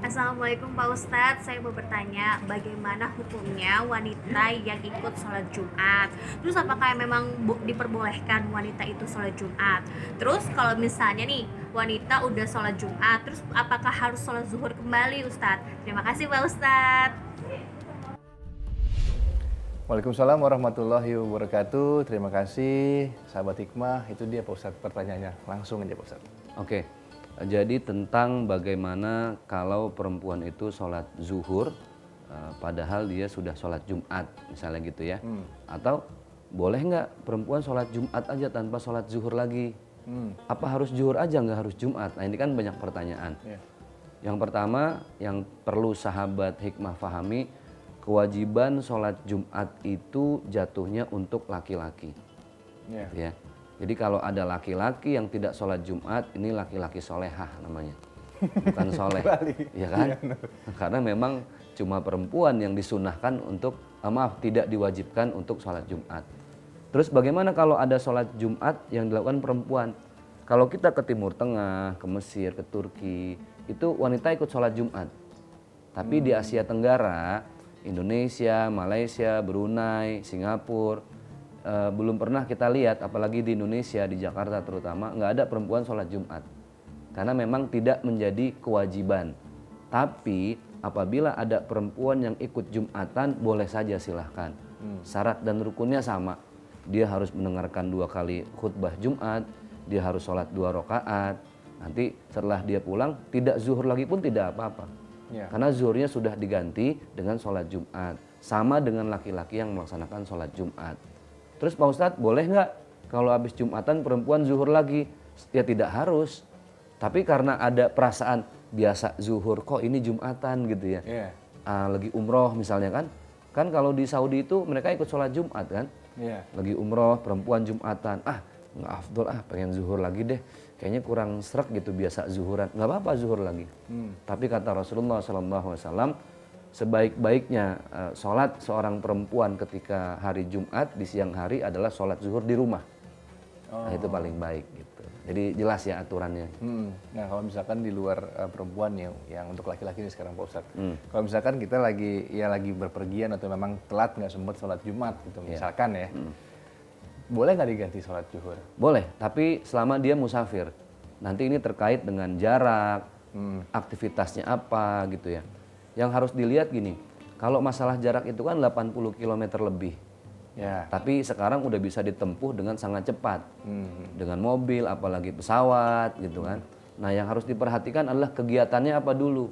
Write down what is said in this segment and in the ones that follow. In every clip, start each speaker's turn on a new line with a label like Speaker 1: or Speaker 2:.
Speaker 1: Assalamualaikum Pak Ustadz, saya mau bertanya bagaimana hukumnya wanita yang ikut sholat Jumat. Terus apakah memang diperbolehkan wanita itu sholat Jumat? Terus kalau misalnya nih wanita udah sholat Jumat, terus apakah harus sholat zuhur kembali Ustadz? Terima kasih Pak Ustadz.
Speaker 2: Waalaikumsalam warahmatullahi wabarakatuh. Terima kasih sahabat hikmah. Itu dia Pak Ustadz pertanyaannya. Langsung aja Pak Ustadz.
Speaker 3: Oke, jadi tentang bagaimana kalau perempuan itu sholat zuhur, padahal dia sudah sholat Jumat, misalnya gitu ya. Atau boleh nggak perempuan sholat Jumat aja tanpa sholat zuhur lagi? Apa harus zuhur aja, nggak harus Jumat? Nah ini kan banyak pertanyaan. Yang pertama yang perlu sahabat hikmah fahami, kewajiban sholat Jumat itu jatuhnya untuk laki-laki. Gitu ya. Jadi kalau ada laki-laki yang tidak sholat Jumat, ini laki-laki solehah namanya, bukan soleh, ya kan? Karena memang cuma perempuan yang disunahkan untuk, tidak diwajibkan untuk sholat Jumat. Terus bagaimana kalau ada sholat Jumat yang dilakukan perempuan? Kalau kita ke Timur Tengah, ke Mesir, ke Turki, itu wanita ikut sholat Jumat. Tapi di Asia Tenggara, Indonesia, Malaysia, Brunei, Singapura, belum pernah kita lihat, apalagi di Indonesia, di Jakarta terutama, nggak ada perempuan sholat Jumat. Karena memang tidak menjadi kewajiban. Tapi apabila ada perempuan yang ikut Jumatan, boleh saja silahkan. Syarat dan rukunnya sama. Dia harus mendengarkan 2 kali khutbah Jumat, dia harus sholat 2 rakaat. Nanti setelah dia pulang, tidak zuhur lagi pun tidak apa-apa. Karena zuhurnya sudah diganti dengan sholat Jumat. Sama dengan laki-laki yang melaksanakan sholat Jumat. Terus Pak Ustadz, boleh nggak kalau habis Jumatan perempuan zuhur lagi? Ya tidak harus. Tapi karena ada perasaan biasa zuhur, kok ini Jumatan gitu ya. Lagi umroh misalnya kan. Kan kalau di Saudi itu mereka ikut sholat Jumat kan. Lagi umroh, perempuan Jumatan. Nggak afdol, pengen zuhur lagi deh. Kayaknya kurang srek gitu biasa zuhuran. Nggak apa-apa zuhur lagi. Tapi kata Rasulullah SAW, sebaik-baiknya sholat seorang perempuan ketika hari Jumat di siang hari adalah sholat zuhur di rumah. Nah, itu paling baik gitu. Jadi jelas ya aturannya.
Speaker 2: Nah kalau misalkan di luar perempuan yang untuk laki-laki ini sekarang Pak Ustadz. Kalau misalkan kita lagi berpergian atau memang telat nggak sempat sholat Jumat gitu misalkan ya. Boleh nggak diganti sholat zuhur?
Speaker 3: Boleh, tapi selama dia musafir. Nanti ini terkait dengan jarak, aktivitasnya apa gitu ya. Yang harus dilihat gini, kalau masalah jarak itu kan 80 km lebih. Tapi sekarang udah bisa ditempuh dengan sangat cepat. Dengan mobil, apalagi pesawat gitu kan. Nah yang harus diperhatikan adalah kegiatannya apa dulu.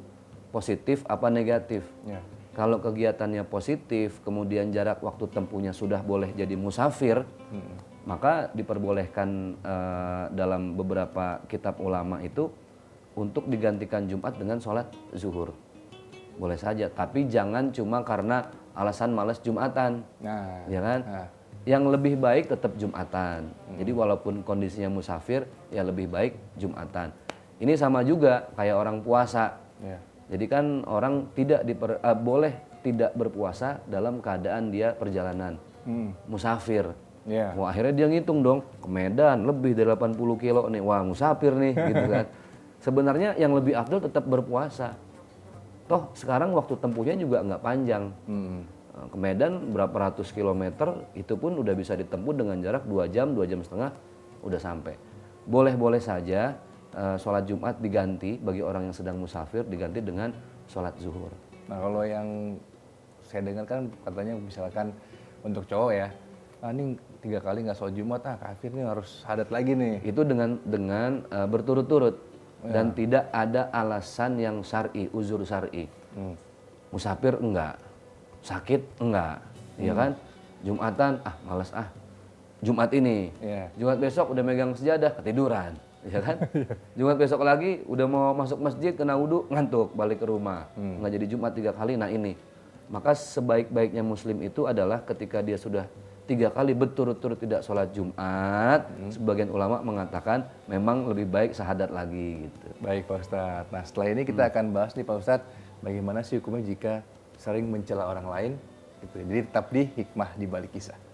Speaker 3: Positif apa negatif. Kalau kegiatannya positif, kemudian jarak waktu tempuhnya sudah boleh jadi musafir, maka diperbolehkan dalam beberapa kitab ulama itu untuk digantikan Jumat dengan sholat zuhur. Boleh saja, tapi jangan cuma karena alasan malas Jumatan, ya kan? Yang lebih baik tetap Jumatan. Jadi walaupun kondisinya musafir, ya lebih baik Jumatan. Ini sama juga kayak orang puasa. Jadi kan orang boleh tidak berpuasa dalam keadaan dia perjalanan, musafir. Wah, akhirnya dia ngitung dong, ke Medan lebih dari 80 kilo nih, wah musafir nih, gitu kan. Sebenarnya yang lebih afdal tetap berpuasa. Toh sekarang waktu tempuhnya juga nggak panjang. Ke Medan berapa ratus kilometer itu pun udah bisa ditempuh dengan jarak 2 jam, 2 jam setengah udah sampai. Boleh-boleh saja sholat Jumat diganti bagi orang yang sedang musafir, diganti dengan sholat zuhur.
Speaker 2: Nah kalau yang saya dengar kan katanya misalkan untuk cowok ya, ini 3 kali nggak sholat Jumat, kafir nih harus hadat lagi nih.
Speaker 3: Itu dengan berturut-turut. Dan tidak ada alasan yang syar'i, uzur syar'i. Musafir enggak, sakit enggak, ya kan? Jumatan, malas Jumat ini, Jumat besok udah megang sejadah, ketiduran, ya kan? Jumat besok lagi udah mau masuk masjid, kena wudhu, ngantuk, balik ke rumah. Nggak jadi Jumat 3 kali, nah ini. Maka sebaik-baiknya muslim itu adalah ketika dia sudah 3 kali berturut-turut tidak sholat Jumat, sebagian ulama mengatakan memang lebih baik syahadat lagi gitu.
Speaker 2: Baik Pak Ustadz. Nah setelah ini kita akan bahas nih Pak Ustadz, bagaimana sih hukumnya jika sering mencela orang lain gitu. Jadi tetap di Hikmah di Balik Kisah.